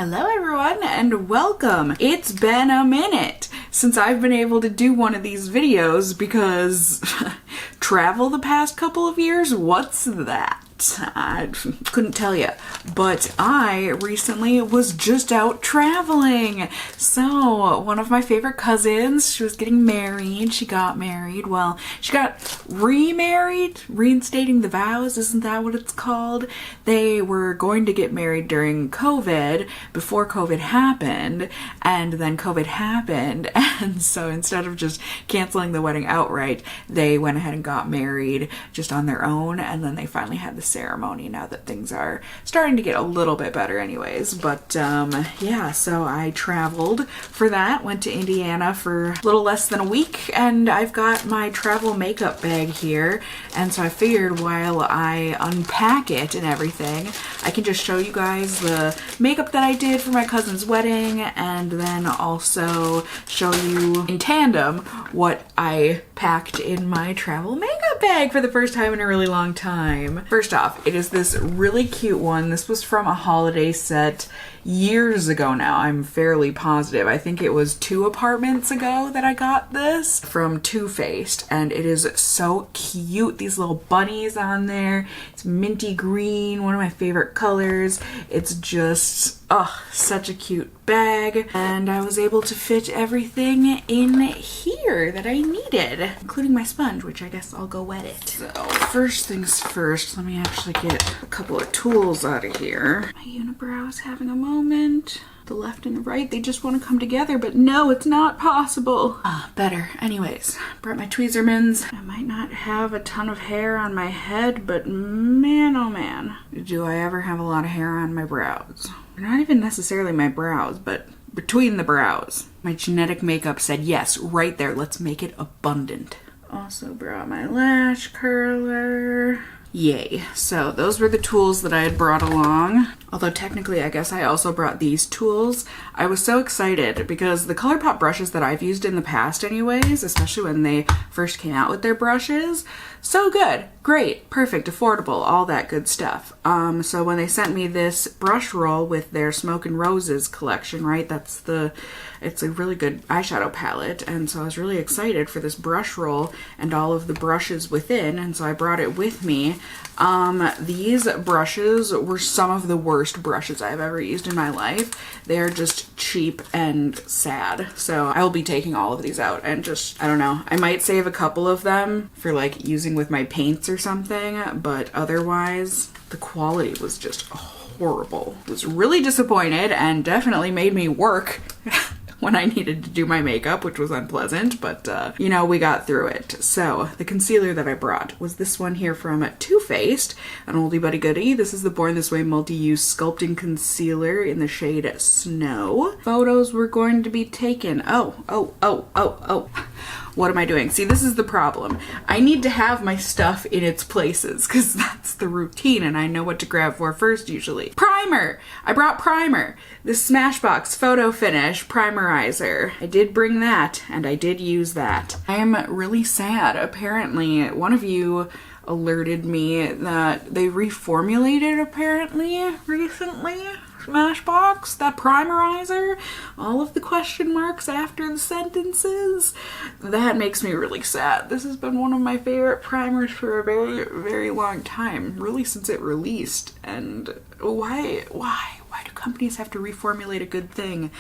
Hello everyone and welcome! It's been a minute since I've been able to do one of these videos because travel the past couple of years, what's that? I couldn't tell you, but I recently was just out traveling. So one of my favorite cousins, she was getting married. She got married. Well, she got remarried, reinstating the vows. Isn't that what it's called? They were going to get married during COVID, before COVID happened, and then COVID happened. And so instead of just canceling the wedding outright, they went ahead and got married just on their own. And then they finally had the ceremony now that things are starting to get a little bit better anyways. But yeah, so I traveled for that, went to Indiana for a little less than a week, and I've got my travel makeup bag here, and so I figured while I unpack it and everything, I can just show you guys the makeup that I did for my cousin's wedding, and then also show you in tandem what I packed in my travel makeup bag for the first time in a really long time. First off, it is this really cute one. This was from a holiday set years ago now, I'm fairly positive. I think it was 2 apartments ago that I got this from Too Faced, and it is so cute. These little bunnies on there. It's minty green, one of my favorite colors. It's just, oh, such a cute bag, and I was able to fit everything in here that I needed, including my sponge, which I guess I'll go wet it. So first things first, let me actually get a couple of tools out of here. My unibrow is having a moment. The left and the right, they just want to come together, but no, it's not possible. Better. Anyways, brought my tweezermans. I might not have a ton of hair on my head, but man, oh man, do I ever have a lot of hair on my brows. Not even necessarily my brows, but between the brows. My genetic makeup said, yes, right there, let's make it abundant. Also brought my lash curler. Yay. So those were the tools that I had brought along. Although technically I guess I also brought these tools. I was so excited because the ColourPop brushes that I've used in the past anyways, especially when they first came out with their brushes, so good, great, perfect, affordable, all that good stuff. So when they sent me this brush roll with their Smoke and Roses collection, right, it's a really good eyeshadow palette, and so I was really excited for this brush roll and all of the brushes within, and so I brought it with me. These brushes were some of the worst brushes I've ever used in my life. They're just cheap and sad. So I will be taking all of these out and just, I don't know, I might save a couple of them for like using with my paints or something, but otherwise the quality was just horrible. I was really disappointed and definitely made me work when I needed to do my makeup, which was unpleasant, but you know, we got through it. So the concealer that I brought was this one here from Too Faced, an oldie but a goodie. This is the Born This Way Multi-Use Sculpting Concealer in the shade Snow. Photos were going to be taken. Oh. What am I doing? See, this is the problem. I need to have my stuff in its places because that's the routine and I know what to grab for first usually. Primer! I brought primer. This Smashbox Photo Finish Primerizer. I did bring that and I did use that. I am really sad. Apparently, one of you alerted me that they reformulated apparently recently. Smashbox, that primerizer, all of the question marks after the sentences. That makes me really sad. This has been one of my favorite primers for a very, very long time, really since it released. And why do companies have to reformulate a good thing?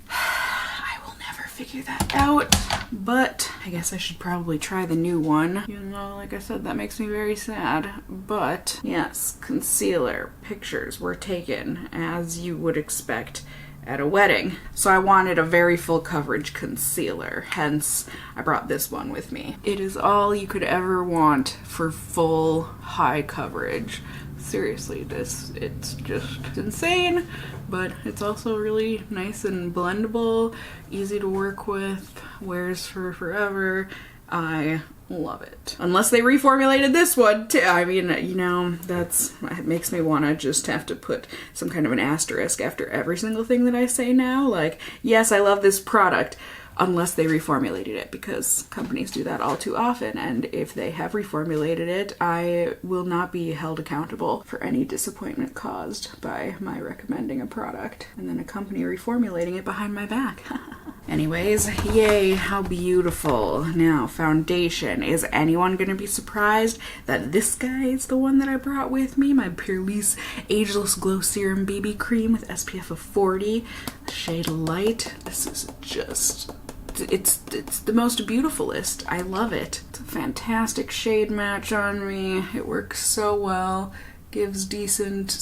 I will never figure that out, but I guess I should probably try the new one. Even though, like I said, that makes me very sad. But yes, concealer pictures were taken as you would expect at a wedding. So I wanted a very full coverage concealer, hence I brought this one with me. It is all you could ever want for full high coverage. Seriously, it's just insane, but it's also really nice and blendable, easy to work with, wears for forever. I love it. Unless they reformulated this one too. I mean, you know, it makes me want to just have to put some kind of an asterisk after every single thing that I say now. Like, yes, I love this product, unless they reformulated it, because companies do that all too often, and if they have reformulated it, I will not be held accountable for any disappointment caused by my recommending a product and then a company reformulating it behind my back. Anyways, yay, how beautiful. Now, foundation. Is anyone gonna be surprised that this guy is the one that I brought with me? My Pūrlisse Ageless Glow Serum BB Cream with SPF of 40, shade Light. This is just, it's the most beautifulest. I love it. It's a fantastic shade match on me. It works so well. Gives decent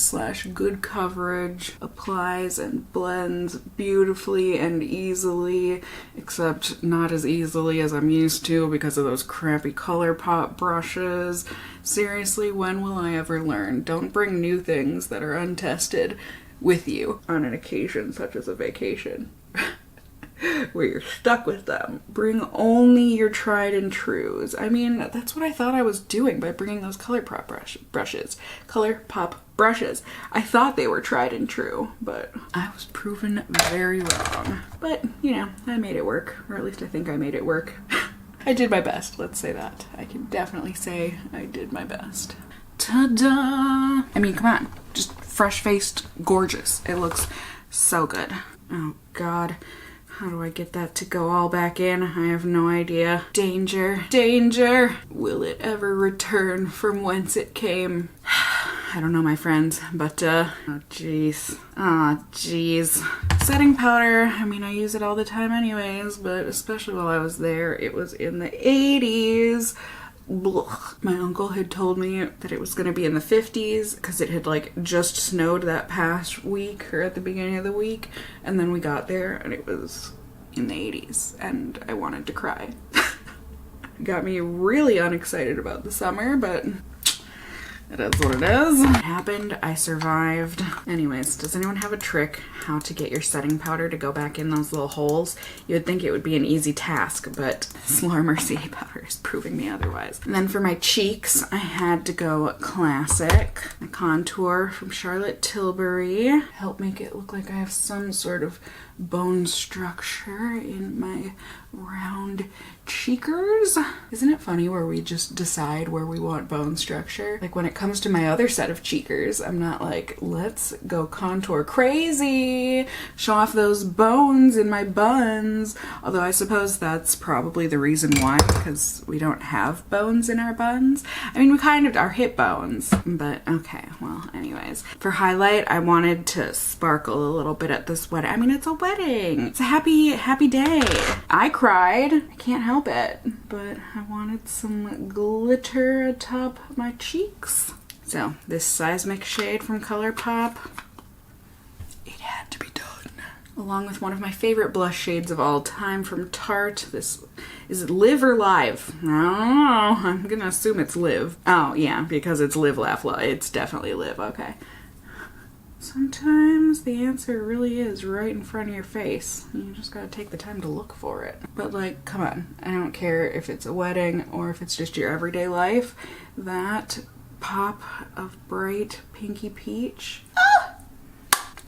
/ good coverage, applies and blends beautifully and easily, except not as easily as I'm used to because of those crappy ColourPop brushes. Seriously, when will I ever learn? Don't bring new things that are untested with you on an occasion such as a vacation. Where you're stuck with them. Bring only your tried and trues. I mean, that's what I thought I was doing by bringing those ColourPop brushes. ColourPop brushes. I thought they were tried and true, but I was proven very wrong. But, you know, I made it work, or at least I think I made it work. I did my best, let's say that. I can definitely say I did my best. Ta-da! I mean, come on. Just fresh-faced, gorgeous. It looks so good. Oh, God. How do I get that to go all back in? I have no idea. Danger, danger. Will it ever return from whence it came? I don't know, my friends, but, oh, jeez. Ah, jeez. Setting powder, I mean, I use it all the time anyways, but especially while I was there, it was in the 80s. Blech. My uncle had told me that it was going to be in the 50s because it had like just snowed that past week or at the beginning of the week, and then we got there and it was in the 80s and I wanted to cry. Got me really unexcited about the summer, but it is what it is. It happened. I survived. Anyways, does anyone have a trick how to get your setting powder to go back in those little holes? You would think it would be an easy task, but this Mercier powder is proving me otherwise. And then for my cheeks, I had to go classic. A contour from Charlotte Tilbury. Help make it look like I have some sort of bone structure in my round cheekers. Isn't it funny where we just decide where we want bone structure? Like when it comes to my other set of cheekers, I'm not like, let's go contour crazy, show off those bones in my buns. Although I suppose that's probably the reason why, because we don't have bones in our buns. I mean, we kind of are hip bones, but okay, well, anyways. For highlight, I wanted to sparkle a little bit at this wedding. I mean, it's a wedding. It's a happy, happy day. I cried. I can't help it, but I wanted some glitter atop my cheeks. So this SEISMIC shade from ColourPop, it had to be done. Along with one of my favorite blush shades of all time from Tarte. This is it Live or Live? I don't know. I'm gonna assume it's Live. Oh yeah, because it's Live, Laugh, Love. It's definitely Live. Okay. Sometimes the answer really is right in front of your face. You just gotta take the time to look for it. But like, come on. I don't care if it's a wedding or if it's just your everyday life. That pop of bright pinky peach. Ah!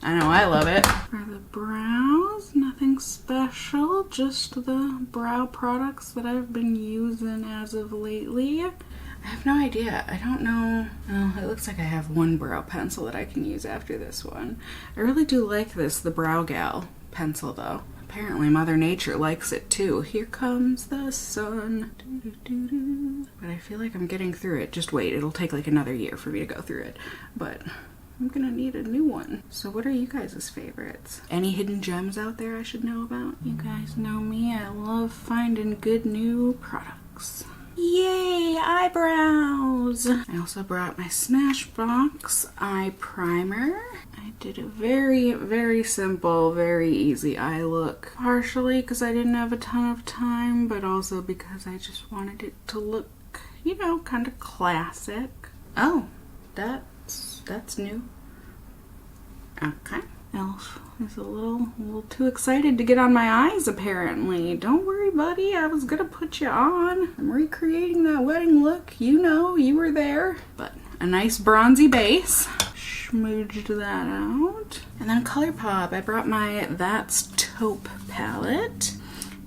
I know, I love it. For the brows, nothing special. Just the brow products that I've been using as of lately. I have no idea. I don't know. Oh, it looks like I have one brow pencil that I can use after this one. I really do like this, the Brow Gal pencil though. Apparently Mother Nature likes it too. Here comes the sun. Doo-doo-doo-doo. But I feel like I'm getting through it. Just wait, it'll take like another year for me to go through it. But I'm gonna need a new one. So what are you guys' favorites? Any hidden gems out there I should know about? You guys know me. I love finding good new products. Yay, eyebrows! I also brought my Smashbox eye primer. I did a very, very simple, very easy eye look. Partially because I didn't have a ton of time, but also because I just wanted it to look, you know, kind of classic. Oh, that's new. Okay. Elf is a little too excited to get on my eyes, apparently. Don't worry, buddy. I was gonna put you on. I'm recreating that wedding look. You know, you were there. But a nice bronzy base. Smudged that out. And then ColourPop. I brought my That's Taupe palette.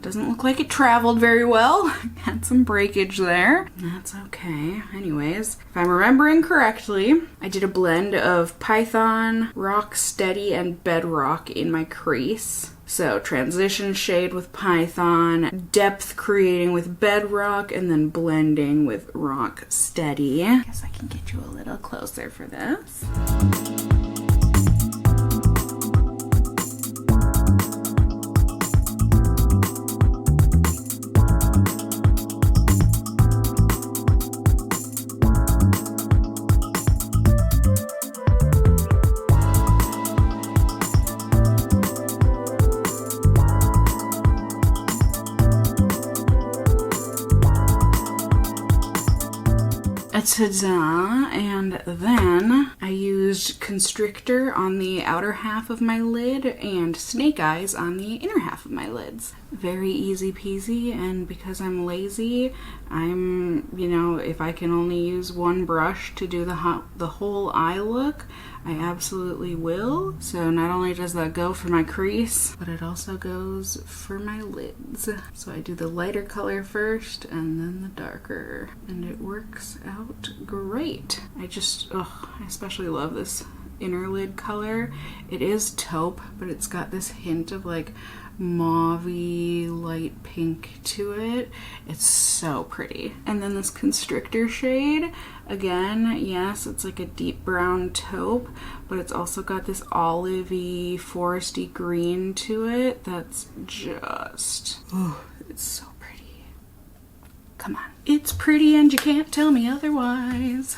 Doesn't look like it traveled very well. Had some breakage there. That's okay. Anyways, if I'm remembering correctly, I did a blend of Python, Rock Steady, and Bedrock in my crease. So transition shade with Python, depth creating with Bedrock, and then blending with Rock Steady. I guess I can get you a little closer for this. Ta-da! And then I used Constrictor on the outer half of my lid and Snake Eyes on the inner half of my lids. Very easy peasy, and because I'm lazy, you know, if I can only use one brush to do the whole eye look, I absolutely will. So not only does that go for my crease, but it also goes for my lids. So I do the lighter color first and then the darker, and it works out great. I especially love this inner lid color. It is taupe, but it's got this hint of like mauve-y light pink to it. It's so pretty. And then this Constrictor shade, again, yes, it's like a deep brown taupe, but it's also got this olivey foresty green to it that's just, oh, it's so pretty. Come on. It's pretty and you can't tell me otherwise.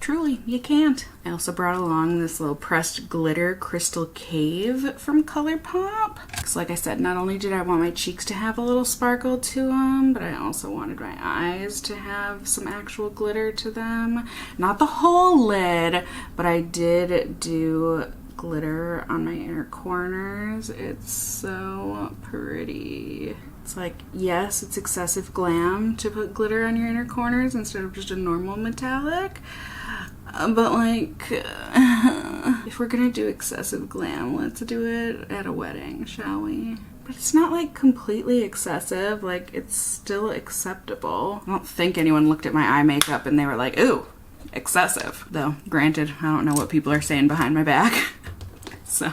Truly, you can't. I also brought along this little pressed glitter crystal cave from ColourPop. Because like I said, not only did I want my cheeks to have a little sparkle to them, but I also wanted my eyes to have some actual glitter to them. Not the whole lid, but I did do glitter on my inner corners. It's so pretty. It's like, yes, it's excessive glam to put glitter on your inner corners instead of just a normal metallic. But like, if we're gonna do excessive glam, let's do it at a wedding, shall we? But it's not like completely excessive, like it's still acceptable. I don't think anyone looked at my eye makeup and they were like, ooh, excessive. Though, granted, I don't know what people are saying behind my back. So.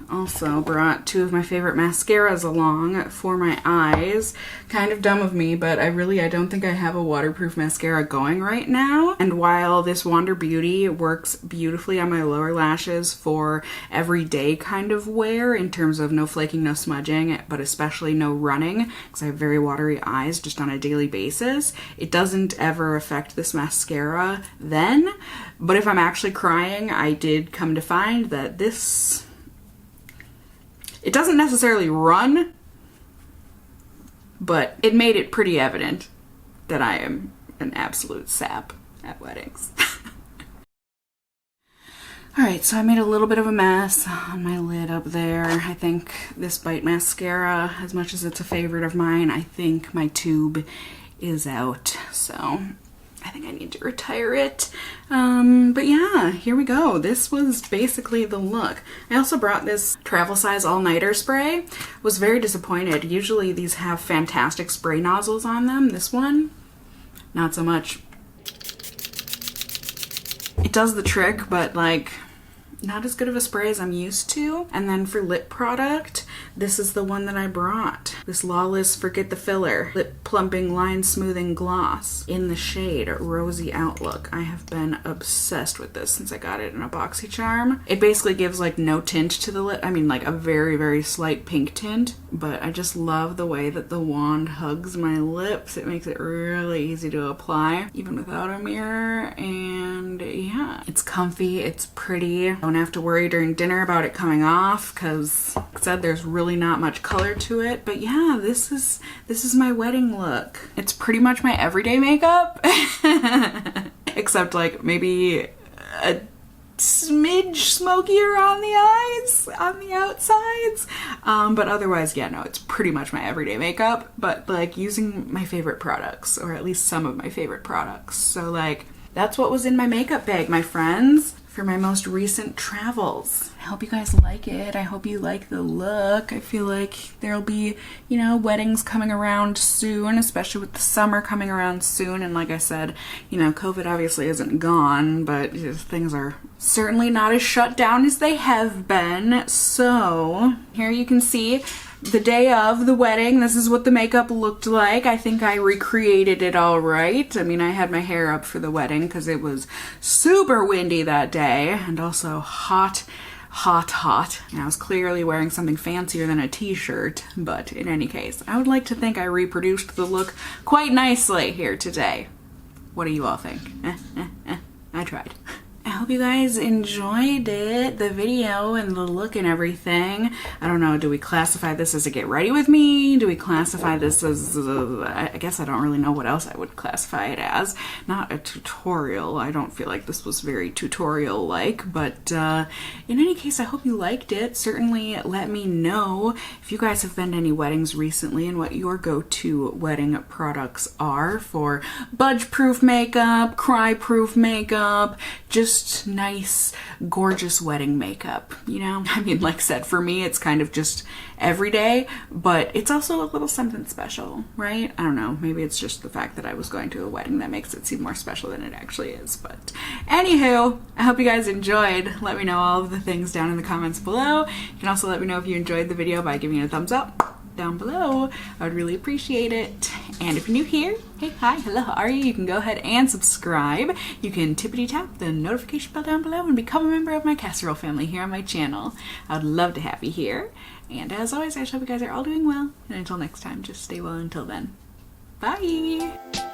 Also brought two of my favorite mascaras along for my eyes. Kind of dumb of me, but I don't think I have a waterproof mascara going right now. And while this Wander Beauty works beautifully on my lower lashes for everyday kind of wear in terms of no flaking, no smudging, but especially no running, because I have very watery eyes just on a daily basis, it doesn't ever affect this mascara then. But if I'm actually crying, I did come to find that it doesn't necessarily run, but it made it pretty evident that I am an absolute sap at weddings. Alright, so I made a little bit of a mess on my lid up there. I think this Bite mascara, as much as it's a favorite of mine, I think my tube is out, so I think I need to retire it. But yeah, here we go. This was basically the look. I also brought this travel size all-nighter spray. Was very disappointed. Usually these have fantastic spray nozzles on them. This one, not so much. It does the trick, but like, not as good of a spray as I'm used to. And then for lip product, this is the one that I brought. This Lawless Forget the Filler Lip Plumping Line Smoothing Gloss in the shade Rosy Outlook. I have been obsessed with this since I got it in a BoxyCharm. It basically gives like no tint to the lip. I mean, like a very, very slight pink tint, but I just love the way that the wand hugs my lips. It makes it really easy to apply, even without a mirror. And yeah, it's comfy, it's pretty. Don't have to worry during dinner about it coming off, because like I said, there's really not much color to it. But yeah, this is my wedding look. It's pretty much my everyday makeup, except like maybe a smidge smokier on the eyes, on the outsides. But otherwise, yeah, no, it's pretty much my everyday makeup, but like using my favorite products, or at least some of my favorite products. So like, that's what was in my makeup bag, my friends. for my most recent travels. I hope you guys like it. I hope you like the look. I feel like there'll be, you know, weddings coming around soon, especially with the summer coming around soon. And like I said, you know, COVID obviously isn't gone, but things are certainly not as shut down as they have been. So here you can see the day of the wedding. This is what the makeup looked like. I think I recreated it all right. I mean, I had my hair up for the wedding because it was super windy that day and also hot. And I was clearly wearing something fancier than a t-shirt, but in any case, I would like to think I reproduced the look quite nicely here today. What do you all think? I tried. I hope you guys enjoyed it, the video and the look and everything. I don't know, do we classify this as a get ready with me? Do we classify this as, I guess I don't really know what else I would classify it as. Not a tutorial. I don't feel like this was very tutorial-like, but in any case, I hope you liked it. Certainly let me know if you guys have been to any weddings recently and what your go-to wedding products are for budge-proof makeup, cry-proof makeup, just nice, gorgeous wedding makeup, you know? I mean, like I said, for me, it's kind of just everyday, but it's also a little something special, right? I don't know, maybe it's just the fact that I was going to a wedding that makes it seem more special than it actually is, but anywho, I hope you guys enjoyed. Let me know all of the things down in the comments below. You can also let me know if you enjoyed the video by giving it a thumbs up down below. I would really appreciate it. And if you're new here, hey, hi, hello, how are you? You can go ahead and subscribe. You can tippity tap the notification bell down below and become a member of my casserole family here on my channel. I would love to have you here. And as always, I just hope you guys are all doing well. And until next time, just stay well until then. Bye!